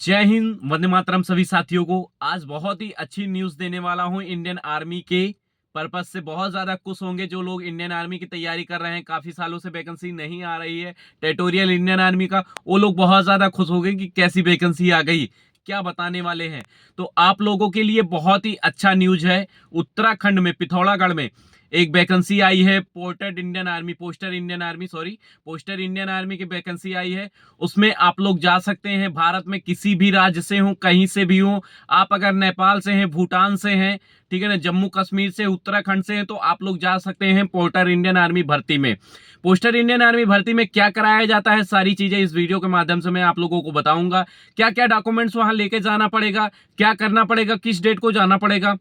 जय हिंद, वंदे मातरम सभी साथियों को। आज बहुत ही अच्छी न्यूज देने वाला हूं इंडियन आर्मी के पर्पस से। बहुत ज्यादा खुश होंगे जो लोग इंडियन आर्मी की तैयारी कर रहे हैं। काफी सालों से वैकेंसी नहीं आ रही है टेरिटोरियल इंडियन आर्मी का, वो लोग बहुत ज्यादा खुश हो गए कि कैसी वैकेंसी आ गई। क्या बताने वाले हैं, तो आप लोगों के लिए बहुत ही अच्छा न्यूज है। उत्तराखंड में पिथौरागढ़ में एक वैकेंसी आई है। पोस्टर इंडियन आर्मी की वैकेंसी आई है। उसमें आप लोग जा सकते हैं। भारत में किसी भी राज्य से हो, कहीं से भी हो। आप अगर नेपाल से हैं, भूटान से हैं, ठीक है ना, जम्मू कश्मीर से, उत्तराखंड से हैं, तो आप लोग जा सकते हैं पोस्टर इंडियन आर्मी भर्ती में। पोस्टर इंडियन आर्मी भर्ती में क्या कराया जाता है, सारी चीजें इस वीडियो के माध्यम से मैं आप लोगों को बताऊंगा। क्या क्या डॉक्यूमेंट्स वहां लेके जाना पड़ेगा, क्या करना पड़ेगा, किस डेट को जाना पड़ेगा,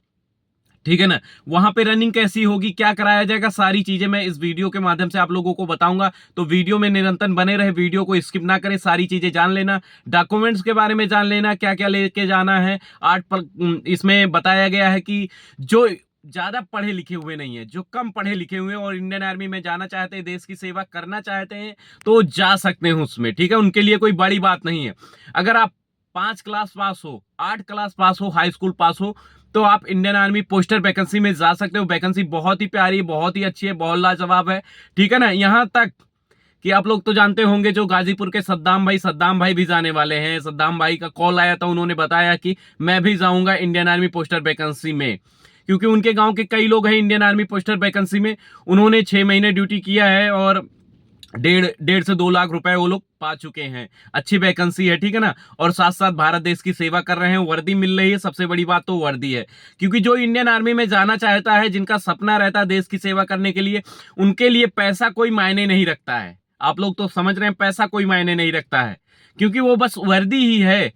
ठीक है ना, वहां पे रनिंग कैसी होगी, क्या कराया जाएगा, सारी चीजें मैं इस वीडियो के माध्यम से आप लोगों को बताऊंगा। तो वीडियो में निरंतर बने रहे, वीडियो को स्किप ना करें, सारी चीजें जान लेना। डॉक्यूमेंट्स के बारे में जान लेना, क्या क्या लेके जाना है। इसमें बताया गया है कि जो ज्यादा पढ़े लिखे हुए नहीं है, जो कम पढ़े लिखे हुए हैं और इंडियन आर्मी में जाना चाहते हैं, देश की सेवा करना चाहते हैं, तो जा सकते हैं उसमें, ठीक है। उनके लिए कोई बड़ी बात नहीं है। अगर आप 5 क्लास पास हो, 8 क्लास पास हो, हाई स्कूल पास हो, तो आप इंडियन आर्मी पोस्टर वैकेंसी में जा सकते हो। वैकेंसी बहुत ही प्यारी, बहुत ही अच्छी है, बहुत लाजवाब है, ठीक है ना। यहां तक कि आप लोग तो जानते होंगे, जो गाजीपुर के सद्दाम भाई भी जाने वाले हैं। सद्दाम भाई का कॉल आया था, उन्होंने बताया कि मैं भी जाऊंगा इंडियन आर्मी पोस्टर वैकेंसी में, क्योंकि उनके गांव के कई लोग हैं इंडियन आर्मी पोस्टर वैकेंसी में। उन्होंने 6 महीने ड्यूटी किया है और 1.5 से 2 लाख रुपए वो लोग पा चुके हैं। अच्छी वैकेंसी है, ठीक है ना। और साथ साथ भारत देश की सेवा कर रहे हैं, वर्दी मिल रही है। सबसे बड़ी बात तो वर्दी है, क्योंकि जो इंडियन आर्मी में जाना चाहता है, जिनका सपना रहता है देश की सेवा करने के लिए, उनके लिए पैसा कोई मायने नहीं रखता है। आप लोग तो समझ रहे हैं, पैसा कोई मायने नहीं रखता है, क्योंकि वो बस वर्दी ही है।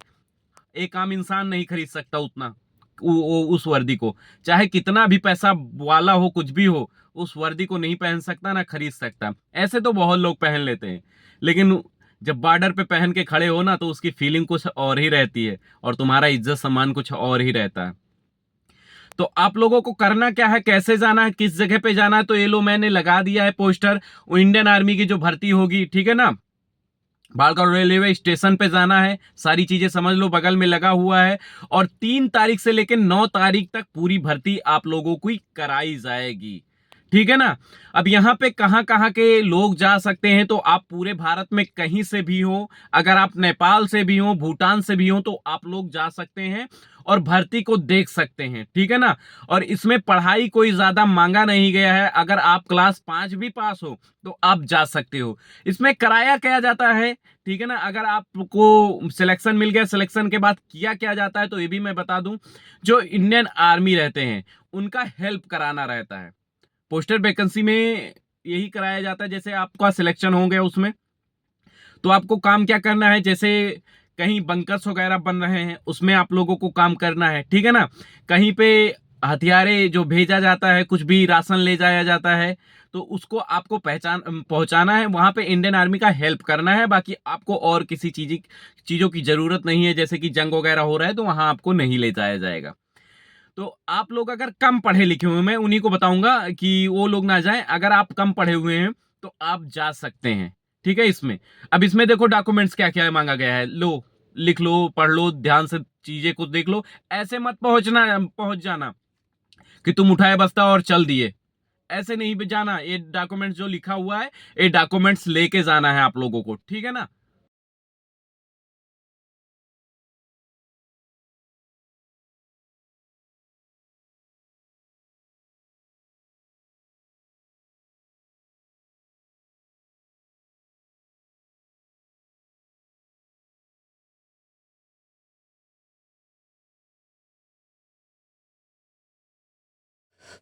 एक आम इंसान नहीं खरीद सकता उतना उस वर्दी को। चाहे कितना भी पैसा वाला हो, कुछ भी हो, उस वर्दी को नहीं पहन सकता, ना खरीद सकता। ऐसे तो बहुत लोग पहन लेते हैं, लेकिन जब बॉर्डर पे पहन के खड़े हो ना, तो उसकी फीलिंग कुछ और ही रहती है, और तुम्हारा इज्जत सम्मान कुछ और ही रहता है। तो आप लोगों को करना क्या है, कैसे जाना है, किस जगह पे जाना है, तो ये लो मैंने लगा दिया है पोस्टर। वो इंडियन आर्मी की जो भर्ती होगी, ठीक है ना, बाड़गढ़ रेलवे स्टेशन पे जाना है। सारी चीजें समझ लो, बगल में लगा हुआ है। और 3 तारीख से लेकर 9 तारीख तक पूरी भर्ती आप लोगों की कराई जाएगी, ठीक है ना। अब यहाँ पे कहाँ कहाँ के लोग जा सकते हैं, तो आप पूरे भारत में कहीं से भी हो, अगर आप नेपाल से भी हो, भूटान से भी हो, तो आप लोग जा सकते हैं और भर्ती को देख सकते हैं, ठीक है ना। और इसमें पढ़ाई कोई ज्यादा मांगा नहीं गया है। अगर आप क्लास 5 भी पास हो, तो आप जा सकते हो। इसमें कराया क्या जाता है, ठीक है ना। अगर आपको सिलेक्शन मिल गया, सिलेक्शन के बाद किया क्या जाता है, तो ये भी मैं बता दूं। जो इंडियन आर्मी रहते हैं, उनका हेल्प कराना रहता है। पोस्टर वैकेंसी में यही कराया जाता है। जैसे आपका सिलेक्शन हो गया उसमें, तो आपको काम क्या करना है, जैसे कहीं बंकर्स वगैरह बन रहे हैं, उसमें आप लोगों को काम करना है, ठीक है ना। कहीं पे हथियारे जो भेजा जाता है, कुछ भी राशन ले जाया जाता है, तो उसको आपको पहुंचाना है, वहां पे इंडियन आर्मी का हेल्प करना है। बाकी आपको और किसी चीजों की जरूरत नहीं है। जैसे कि जंग वगैरह हो रहा है, तो वहां आपको नहीं ले जाया जाएगा। तो आप लोग अगर कम पढ़े लिखे हुए हैं, मैं उन्हीं को बताऊंगा कि वो लोग ना जाएं। अगर आप कम पढ़े हुए हैं, तो आप जा सकते हैं, ठीक है। इसमें अब इसमें देखो डॉक्यूमेंट्स क्या क्या मांगा गया है, लो लिख लो, पढ़ लो, ध्यान से चीजें को देख लो। ऐसे मत पहुंच जाना कि तुम उठाए बस्ता और चल दिए। ऐसे नहीं भी जाना। ये डॉक्यूमेंट्स जो लिखा हुआ है, ये डॉक्यूमेंट्स लेके जाना है आप लोगों को, ठीक है ना।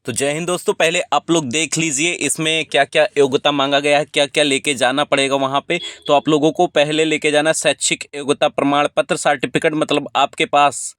तो जय हिंद दोस्तों, पहले आप लोग देख लीजिए इसमें क्या क्या योग्यता मांगा गया है, क्या क्या लेके जाना पड़ेगा वहाँ पे। तो आप लोगों को पहले लेके जाना शैक्षिक योग्यता प्रमाण पत्र, सर्टिफिकेट, मतलब आपके पास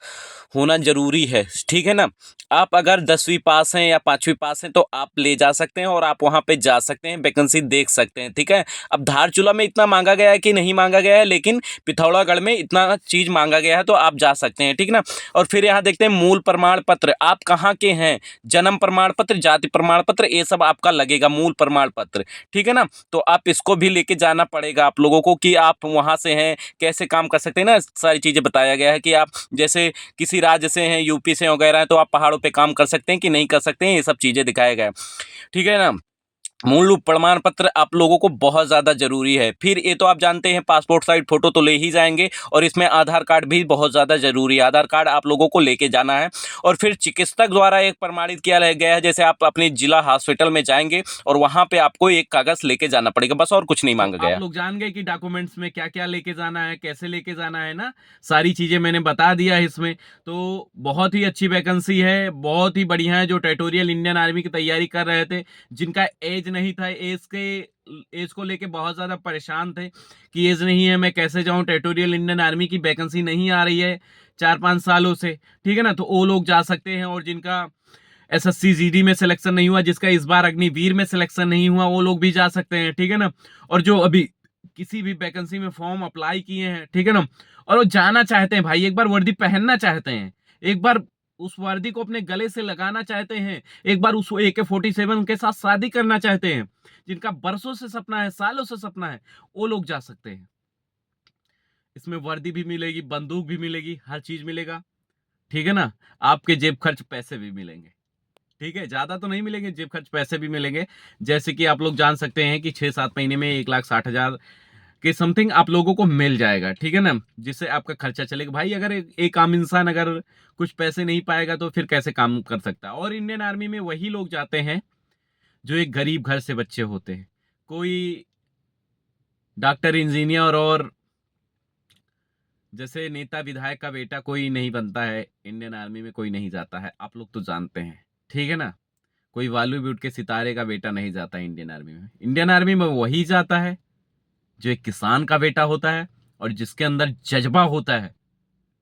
होना जरूरी है, ठीक है ना। आप अगर 10वीं पास हैं या 5वीं पास हैं, तो आप ले जा सकते हैं और आप वहाँ पे जा सकते हैं, वैकेंसी देख सकते हैं, ठीक है। अब धारचूला में इतना मांगा गया है कि नहीं मांगा गया है, लेकिन पिथौरागढ़ में इतना चीज़ मांगा गया है, तो आप जा सकते हैं, ठीक ना। और फिर यहाँ देखते हैं मूल प्रमाण पत्र, आप कहाँ के हैं, जन्म प्रमाण पत्र, जाति प्रमाण पत्र, ये सब आपका लगेगा, मूल प्रमाण पत्र, ठीक है ना। तो आप इसको भी लेके जाना पड़ेगा आप लोगों को कि आप वहाँ से हैं, कैसे काम कर सकते हैं ना, सारी चीज़ें बताया गया है कि आप जैसे किसी राज्य से हैं, यूपी से वगैरह हैं, तो आप पहाड़ों पे काम कर सकते हैं कि नहीं कर सकते हैं, ये सब चीज़ें दिखाया गया है, ठीक है ना। मूल रूप प्रमाण पत्र आप लोगों को बहुत ज़्यादा ज़रूरी है। फिर ये तो आप जानते हैं, पासपोर्ट साइज फ़ोटो तो ले ही जाएंगे, और इसमें आधार कार्ड भी बहुत ज़्यादा ज़रूरी है, आधार कार्ड आप लोगों को लेके जाना है। और फिर चिकित्सक द्वारा एक प्रमाणित किया गया है, जैसे आप अपने जिला हॉस्पिटल में जाएंगे और वहाँ पे आपको एक कागज़ लेके जाना पड़ेगा, बस और कुछ नहीं मांगा आप गया। लोग जान गए कि डॉक्यूमेंट्स में क्या क्या लेके जाना है, कैसे लेके जाना है ना, सारी चीजें मैंने बता दिया है इसमें। तो बहुत ही अच्छी वैकेंसी है, बहुत ही बढ़िया है। जो टेरिटोरियल इंडियन आर्मी की तैयारी कर रहे थे, जिनका एज नहीं था, एज को लेके बहुत ज्यादा परेशान थे कि एज नहीं है, मैं कैसे जाऊं, टेरिटोरियल इंडियन आर्मी की वैकेंसी नहीं आ रही है 4-5 सालों से, ठीक है ना, तो वो लोग जा सकते हैं। और जिनका एसएससी जीडी में सिलेक्शन नहीं हुआ, जिसका इस बार अग्निवीर में सिलेक्शन नहीं हुआ, वो लोग भी जा सकते हैं, ठीक है ना। और जो अभी किसी भी वैकेंसी में फॉर्म अप्लाई किए हैं, ठीक है ना, और वो जाना चाहते हैं भाई, एक बार वर्दी पहनना चाहते हैं, एक बार उस वर्दी को अपने गले से लगाना चाहते हैं, एक बार उस AK-47 के साथ शादी करना चाहते हैं, जिनका बरसों से सपना है, सालों से सपना है, वो लोग जा सकते हैं। इसमें वर्दी भी मिलेगी, बंदूक भी मिलेगी, हर चीज मिलेगा, ठीक है ना। आपके जेब खर्च पैसे भी मिलेंगे, ठीक है, ज्यादा तो नहीं मिलेंगे, जेब खर्च पैसे भी मिलेंगे। जैसे कि आप लोग जान सकते हैं कि 6-7 महीने में 1,60,000 के समथिंग आप लोगों को मिल जाएगा, ठीक है ना, जिससे आपका खर्चा चलेगा। भाई अगर एक आम इंसान अगर कुछ पैसे नहीं पाएगा तो फिर कैसे काम कर सकता है। और इंडियन आर्मी में वही लोग जाते हैं जो एक गरीब घर से बच्चे होते हैं। कोई डॉक्टर, इंजीनियर और जैसे नेता विधायक का बेटा कोई नहीं बनता है इंडियन आर्मी में, कोई नहीं जाता है, आप लोग तो जानते हैं, ठीक है ना। कोई बॉलीवुड के सितारे का बेटा नहीं जाता इंडियन आर्मी में। इंडियन आर्मी में वही जाता है जो एक किसान का बेटा होता है और जिसके अंदर जज्बा होता है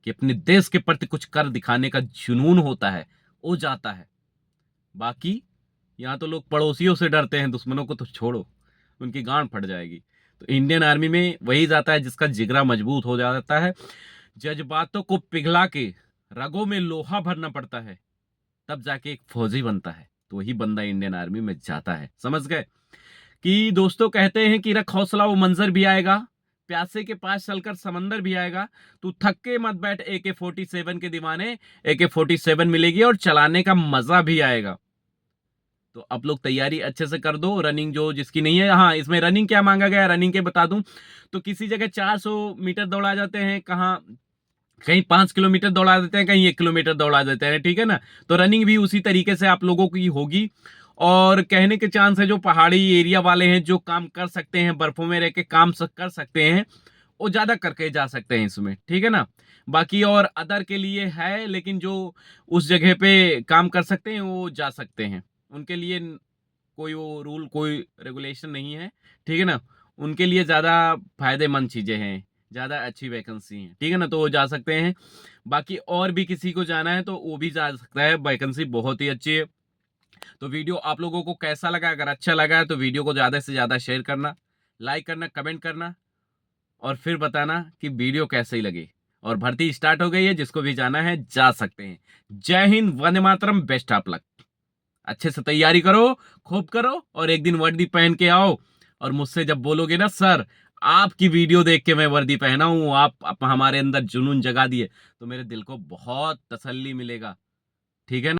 कि अपने देश के प्रति कुछ कर दिखाने का जुनून होता है, वो जाता है। बाकी यहाँ तो लोग पड़ोसियों से डरते हैं, दुश्मनों को तो छोड़ो, उनकी गांड फट जाएगी। तो इंडियन आर्मी में वही जाता है जिसका जिगरा मजबूत हो जाता है, जज्बातों को पिघला के रगों में लोहा भरना पड़ता है, तब जाके एक फौजी बनता है। तो वही बंदा इंडियन आर्मी में जाता है, समझ गए। कि दोस्तों कहते हैं कि रख हौसला, वो मंजर भी आएगा, प्यासे के पास चलकर समंदर भी आएगा, तू थक के मत बैठ AK-47 के दीवाने, AK-47 मिलेगी और चलाने का मजा भी आएगा। तो आप लोग तैयारी अच्छे से कर दो। रनिंग जो जिसकी नहीं है, हाँ इसमें रनिंग क्या मांगा गया है, रनिंग के बता दूं तो किसी जगह 400 मीटर दौड़ा जाते हैं, कहाँ कहीं 5 किलोमीटर दौड़ा देते हैं, कहीं 1 किलोमीटर दौड़ा देते हैं, ठीक है ना। तो रनिंग भी उसी तरीके से आप लोगों की होगी। और कहने के चांस है जो पहाड़ी एरिया वाले हैं, जो काम कर सकते हैं, बर्फों में रह के काम कर सकते हैं, वो ज्यादा करके जा सकते हैं इसमें, ठीक है ना। बाकी और अदर के लिए है, लेकिन जो उस जगह पे काम कर सकते हैं वो जा सकते हैं, उनके लिए कोई वो रूल, कोई रेगुलेशन नहीं है, ठीक है ना। उनके लिए ज़्यादा फायदेमंद चीज़ें हैं, ज़्यादा अच्छी वैकेंसी हैं, ठीक है ना, तो वो जा सकते हैं। बाकी और भी किसी को जाना है तो वो भी जा सकता है, वैकेंसी बहुत ही अच्छी है। तो वीडियो आप लोगों को कैसा लगा, अगर अच्छा लगा है तो वीडियो को ज़्यादा से ज़्यादा शेयर करना, लाइक करना, कमेंट करना, और फिर बताना कि वीडियो कैसी लगी। और भर्ती स्टार्ट हो गई है, जिसको भी जाना है जा सकते हैं। जय Hind, Vande Mataram, best of luck. अच्छे से तैयारी करो, खूब करो, और एक दिन वर्दी पहन के आओ। और मुझसे जब बोलोगे ना सर आपकी वीडियो देख के मैं वर्दी पहना हूं, आप हमारे अंदर जुनून जगा दिए, तो मेरे दिल को बहुत तसल्ली मिलेगा, ठीक है ना।